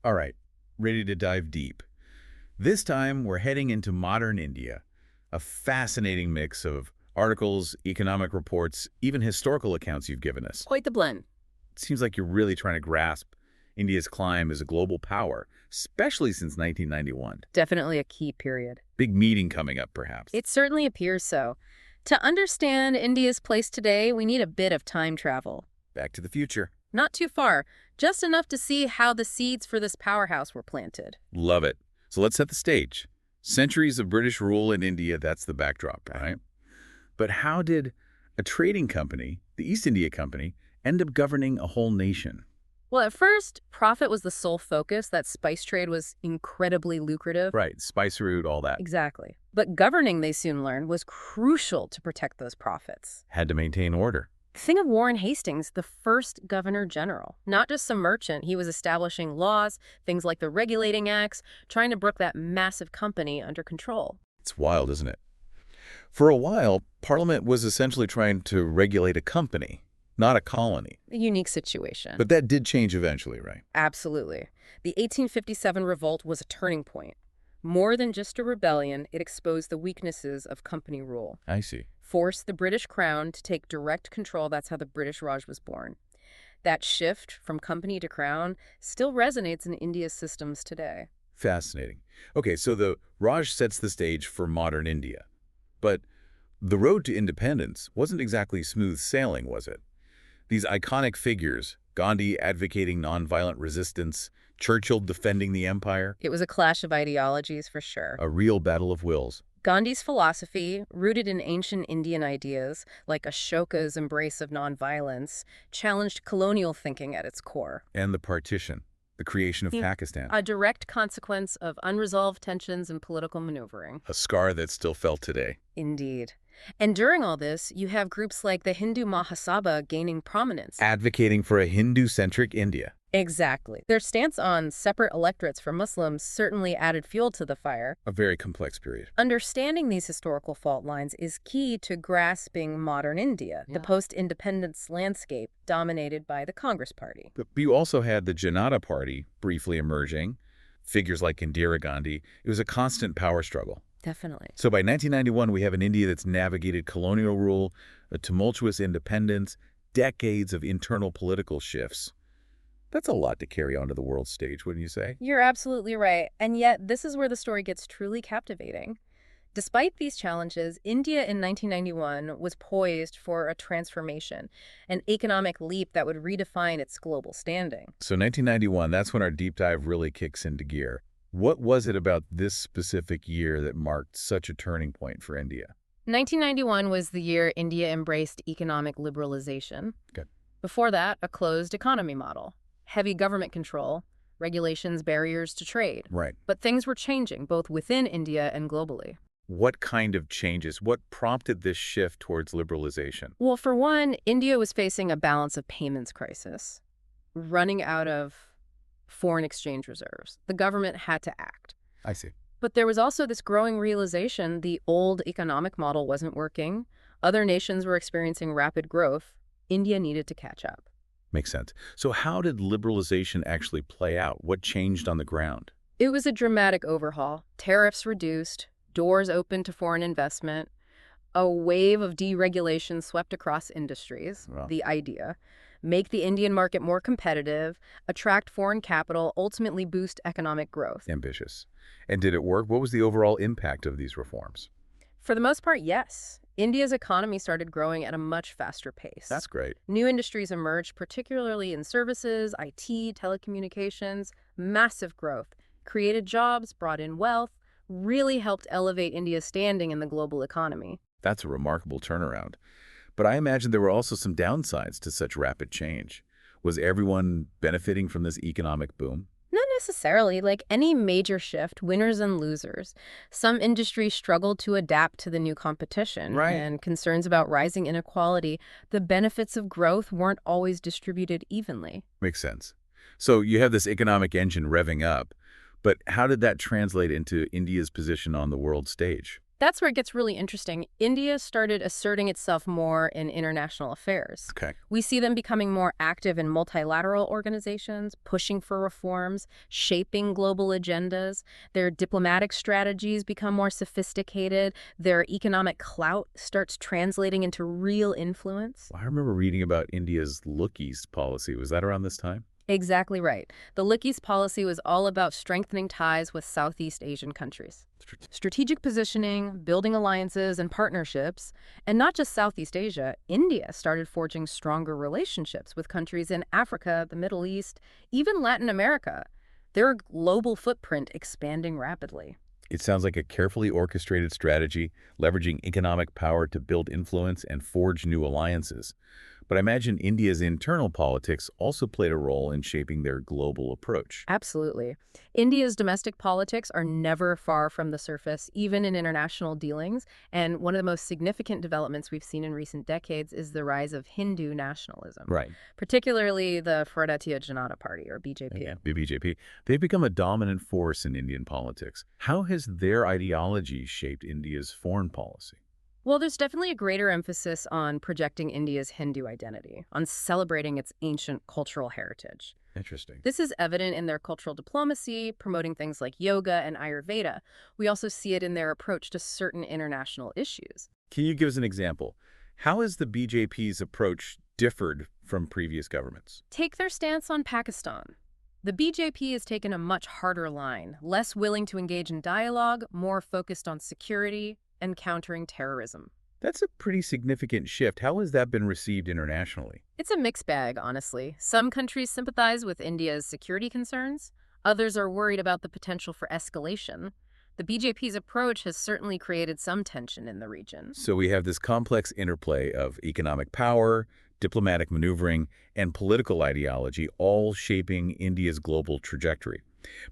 All right, ready to dive deep. This time, we're heading into modern India, a fascinating mix of articles, economic reports, even historical accounts you've given us. Quite the blend. It seems like you're really trying to grasp India's climb as a global power, especially since 1991. Definitely a key period. Big meeting coming up, perhaps. It certainly appears so. To understand India's place today, we need a bit of time travel. Back to the future. Not too far, just enough to see how the seeds for this powerhouse were planted. Love it. So let's set the stage. Centuries of British rule in India, that's the backdrop, right? But how did a trading company, the East India Company, end up governing a whole nation? Well, at first, profit was the sole focus. That spice trade was incredibly lucrative. Right, spice route, all that. Exactly. But governing, they soon learned, was crucial to protect those profits. Had to maintain order. Think of Warren Hastings, the first governor general. Not just some merchant, he was establishing laws, things like the Regulating Acts, trying to bring that massive company under control. It's wild, isn't it? For a while, Parliament was essentially trying to regulate a company, not a colony. A unique situation. But that did change eventually, right? Absolutely. The 1857 revolt was a turning point. More than just a rebellion, it exposed the weaknesses of company rule. I see. Forced the British crown to take direct control. That's how the British Raj was born. That shift from company to crown still resonates in India's systems today. Fascinating. Okay, so the Raj sets the stage for modern India. But the road to independence wasn't exactly smooth sailing, was it? These iconic figures, Gandhi advocating nonviolent resistance, Churchill defending the empire, It was a clash of ideologies for sure. a real battle of wills. Gandhi's philosophy, rooted in ancient Indian ideas like Ashoka's embrace of nonviolence, challenged colonial thinking at its core. And the partition, the creation of Pakistan, A direct consequence of unresolved tensions and political maneuvering. a scar that's still felt today. Indeed. And during all this, you have groups like the Hindu Mahasabha gaining prominence. Advocating for a Hindu-centric India. Exactly. Their stance on separate electorates for Muslims certainly added fuel to the fire. A very complex period. Understanding these historical fault lines is key to grasping modern India, the post-independence landscape dominated by the Congress Party. But you also had the Janata Party briefly emerging, figures like Indira Gandhi. It was a constant power struggle. Definitely. So by 1991, we have an India that's navigated colonial rule, a tumultuous independence, decades of internal political shifts. That's a lot to carry onto the world stage, wouldn't you say? You're absolutely right. And yet, this is where the story gets truly captivating. Despite these challenges, India in 1991 was poised for a transformation, an economic leap that would redefine its global standing. So 1991, that's when our deep dive really kicks into gear. What was it about this specific year that marked such a turning point for India? 1991 was the year India embraced economic liberalization. Good. Before that, a closed economy model, heavy government control, regulations, barriers to trade. Right. But things were changing, both within India and globally. What kind of changes? What prompted this shift towards liberalization? Well, for one, India was facing a balance of payments crisis, running out of foreign exchange reserves. The government had to act. I see. But there was also this growing realization the old economic model wasn't working. Other nations were experiencing rapid growth. India needed to catch up. Makes sense. So how did liberalization actually play out? What changed on the ground? It was a dramatic overhaul. Tariffs reduced, doors opened to foreign investment. A wave of deregulation swept across industries. Wow. The idea, make the Indian market more competitive, attract foreign capital, ultimately boost economic growth. Ambitious. And did it work? What was the overall impact of these reforms? For the most part, yes. India's economy started growing at a much faster pace. That's great. New industries emerged, particularly in services, IT, telecommunications. Massive growth created jobs, brought in wealth, really helped elevate India's standing in the global economy. That's a remarkable turnaround. But I imagine there were also some downsides to such rapid change. Was everyone benefiting from this economic boom? Not necessarily. Like any major shift, winners and losers. Some industries struggled to adapt to the new competition. Right. And concerns about rising inequality. The benefits of growth weren't always distributed evenly. Makes sense. So you have this economic engine revving up, but how did that translate into India's position on the world stage? That's where it gets really interesting. India started asserting itself more in international affairs. Okay. We see them becoming more active in multilateral organizations, pushing for reforms, shaping global agendas. Their diplomatic strategies become more sophisticated. Their economic clout starts translating into real influence. Well, I remember reading about India's Look East policy. Was that around this time? Exactly right. The Look East policy was all about strengthening ties with Southeast Asian countries. Strategic positioning, building alliances and partnerships, and not just Southeast Asia, India started forging stronger relationships with countries in Africa, the Middle East, even Latin America. Their global footprint expanding rapidly. It sounds like a carefully orchestrated strategy, leveraging economic power to build influence and forge new alliances. But I imagine India's internal politics also played a role in shaping their global approach. Absolutely. India's domestic politics are never far from the surface, even in international dealings. And one of the most significant developments we've seen in recent decades is the rise of Hindu nationalism, Right. particularly the Bharatiya Janata Party, or BJP. Yeah. The BJP. They've become a dominant force in Indian politics. How has their ideology shaped India's foreign policy? Well, there's definitely a greater emphasis on projecting India's Hindu identity, on celebrating its ancient cultural heritage. Interesting. This is evident in their cultural diplomacy, promoting things like yoga and Ayurveda. We also see it in their approach to certain international issues. Can you give us an example? How has the BJP's approach differed from previous governments? Take their stance on Pakistan. The BJP has taken a much harder line, less willing to engage in dialogue, more focused on security and countering terrorism. That's a pretty significant shift. How has that been received internationally? It's a mixed bag, honestly. Some countries sympathize with India's security concerns. Others are worried about the potential for escalation. The BJP's approach has certainly created some tension in the region. So we have this complex interplay of economic power, diplomatic maneuvering, and political ideology all shaping India's global trajectory.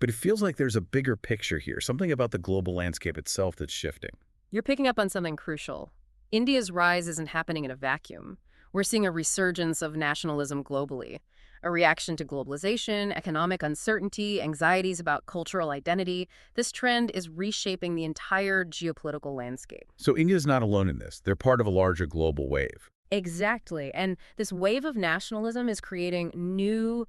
But it feels like there's a bigger picture here, something about the global landscape itself that's shifting. You're picking up on something crucial. India's rise isn't happening in a vacuum. We're seeing a resurgence of nationalism globally, a reaction to globalization, economic uncertainty, anxieties about cultural identity. This trend is reshaping the entire geopolitical landscape. So India's not alone in this. They're part of a larger global wave. Exactly. And this wave of nationalism is creating new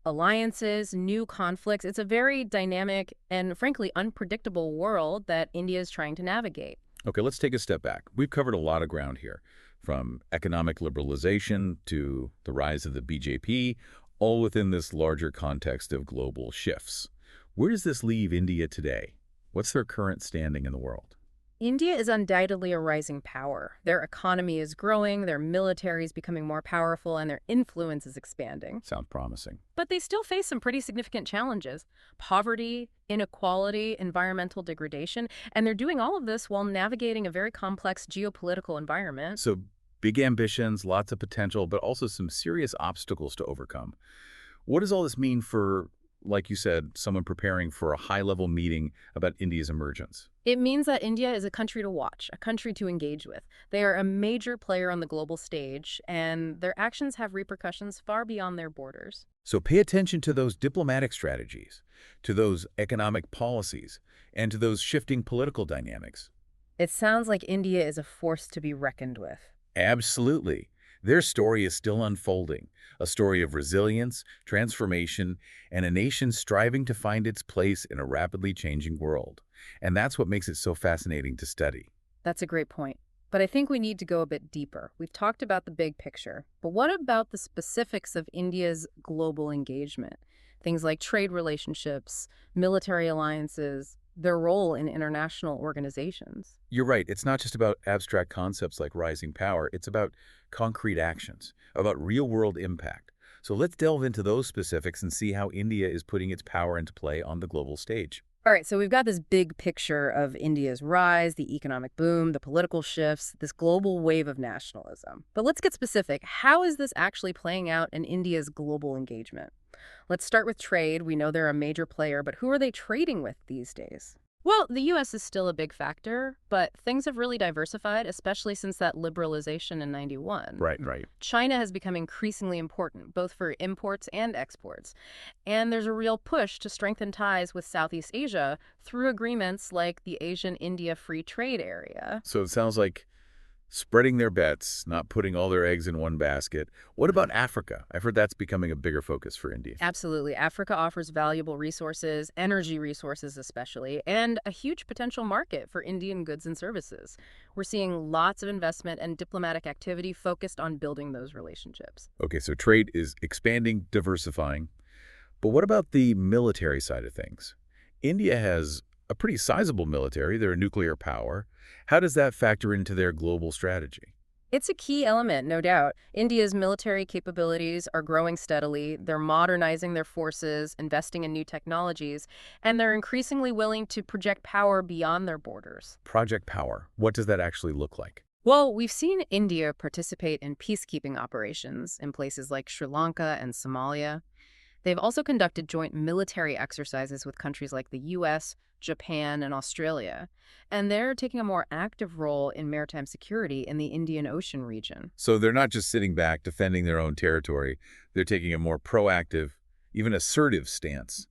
alliances, new conflicts. It's a very dynamic and, frankly, unpredictable world that India is trying to navigate. Okay, let's take a step back. We've covered a lot of ground here, from economic liberalization to the rise of the BJP, all within this larger context of global shifts. Where does this leave India today? What's their current standing in the world? India is undoubtedly a rising power. Their economy is growing, their military is becoming more powerful, and their influence is expanding. Sounds promising. But they still face some pretty significant challenges: poverty, inequality, environmental degradation, and they're doing all of this while navigating a very complex geopolitical environment. So big ambitions, lots of potential, but also some serious obstacles to overcome. What does all this mean for, like you said, someone preparing for a high-level meeting about India's emergence? It means that India is a country to watch, a country to engage with. They are a major player on the global stage, and their actions have repercussions far beyond their borders. So pay attention to those diplomatic strategies, to those economic policies, and to those shifting political dynamics. It sounds like India is a force to be reckoned with. Absolutely. Their story is still unfolding, a story of resilience, transformation, and a nation striving to find its place in a rapidly changing world. And that's what makes it so fascinating to study. That's a great point. But I think we need to go a bit deeper. We've talked about the big picture, but what about the specifics of India's global engagement? Things like trade relationships, military alliances, their role in international organizations. You're right. It's not just about abstract concepts like rising power. It's about concrete actions, about real-world impact. So let's delve into those specifics and see how India is putting its power into play on the global stage. All right, so we've got this big picture of India's rise, the economic boom, the political shifts, this global wave of nationalism. But let's get specific. How is this actually playing out in India's global engagement? Let's start with trade. We know they're a major player, but who are they trading with these days? Well, the U.S. is still a big factor, but things have really diversified, especially since that liberalization in 91. Right, right. China has become increasingly important, both for imports and exports. And there's a real push to strengthen ties with Southeast Asia through agreements like the Asian-India Free Trade Area. So it sounds like spreading their bets, not putting all their eggs in one basket. What about Africa? I've heard that's becoming a bigger focus for India. Absolutely. Africa offers valuable resources, energy resources especially, and a huge potential market for Indian goods and services. We're seeing lots of investment and diplomatic activity focused on building those relationships. Okay, so trade is expanding, diversifying. But what about the military side of things? India has a pretty sizable military. They're a nuclear power. How does that factor into their global strategy? It's a key element, no doubt. India's military capabilities are growing steadily. They're modernizing their forces, investing in new technologies, and they're increasingly willing to project power beyond their borders. Project Power. What does that actually look like? Well, we've seen India participate in peacekeeping operations in places like Sri Lanka and Somalia. They've also conducted joint military exercises with countries like the US, Japan, and Australia. And they're taking a more active role in maritime security in the Indian Ocean region. So they're not just sitting back defending their own territory. They're taking a more proactive, even assertive stance.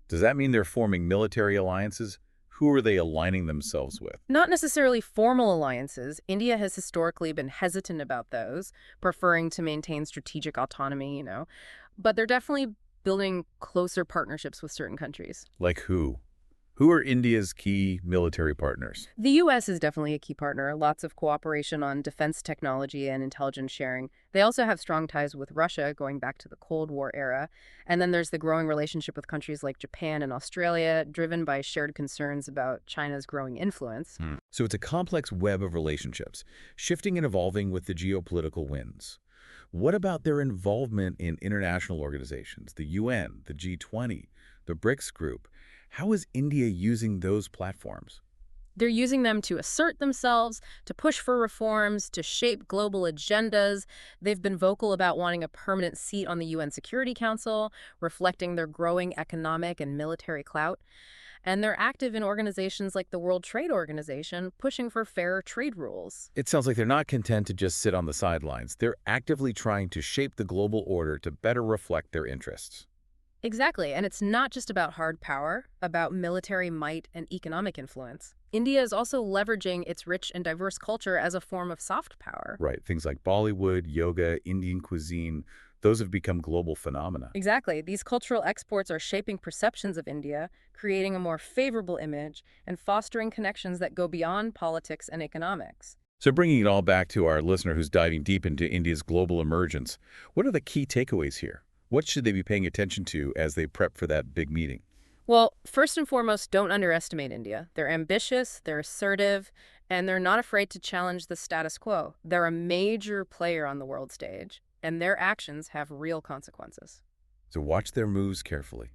Does that mean they're forming military alliances? Who are they aligning themselves with? Not necessarily formal alliances. India has historically been hesitant about those, preferring to maintain strategic autonomy. But they're definitely building closer partnerships with certain countries. Like who? Who are India's key military partners? The U.S. is definitely a key partner, lots of cooperation on defense technology and intelligence sharing. They also have strong ties with Russia going back to the Cold War era. And then there's the growing relationship with countries like Japan and Australia, driven by shared concerns about China's growing influence. So it's a complex web of relationships, shifting and evolving with the geopolitical winds. What about their involvement in international organizations, the UN, the G20, the BRICS group? How is India using those platforms? They're using them to assert themselves, to push for reforms, to shape global agendas. They've been vocal about wanting a permanent seat on the UN Security Council, reflecting their growing economic and military clout. And they're active in organizations like the World Trade Organization, pushing for fairer trade rules. It sounds like they're not content to just sit on the sidelines. They're actively trying to shape the global order to better reflect their interests. Exactly, and it's not just about hard power, about military might and economic influence. India is also leveraging its rich and diverse culture as a form of soft power. Right, things like Bollywood, yoga, Indian cuisine, those have become global phenomena. Exactly. These cultural exports are shaping perceptions of India, creating a more favorable image, and fostering connections that go beyond politics and economics. So bringing it all back to our listener who's diving deep into India's global emergence, what are the key takeaways here? What should they be paying attention to as they prep for that big meeting? Well, first and foremost, don't underestimate India. They're ambitious, they're assertive, and they're not afraid to challenge the status quo. They're a major player on the world stage, and their actions have real consequences. So watch their moves carefully.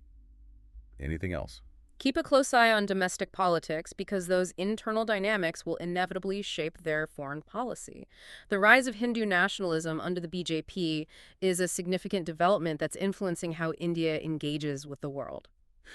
Anything else? Keep a close eye on domestic politics because those internal dynamics will inevitably shape their foreign policy. The rise of Hindu nationalism under the BJP is a significant development that's influencing how India engages with the world.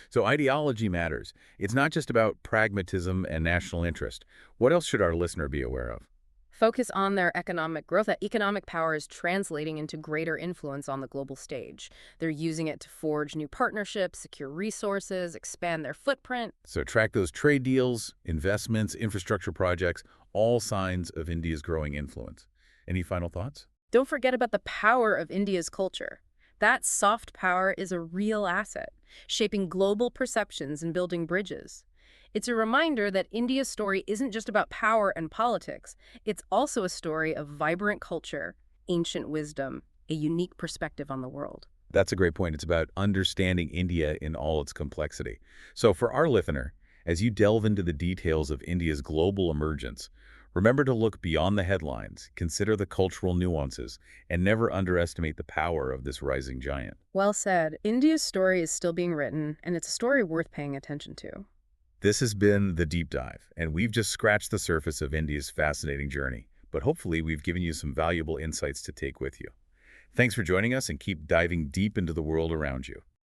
So ideology matters. It's not just about pragmatism and national interest. What else should our listener be aware of? Focus on their economic growth. That economic power is translating into greater influence on the global stage. They're using it to forge new partnerships, secure resources, expand their footprint. So track those trade deals, investments, infrastructure projects, all signs of India's growing influence. Any final thoughts? Don't forget about the power of India's culture. That soft power is a real asset, shaping global perceptions and building bridges. It's a reminder that India's story isn't just about power and politics. It's also a story of vibrant culture, ancient wisdom, a unique perspective on the world. That's a great point. It's about understanding India in all its complexity. So for our listener, as you delve into the details of India's global emergence, remember to look beyond the headlines, consider the cultural nuances, and never underestimate the power of this rising giant. Well said. India's story is still being written, and it's a story worth paying attention to. This has been The Deep Dive, and we've just scratched the surface of India's fascinating journey, but hopefully we've given you some valuable insights to take with you. Thanks for joining us, and keep diving deep into the world around you.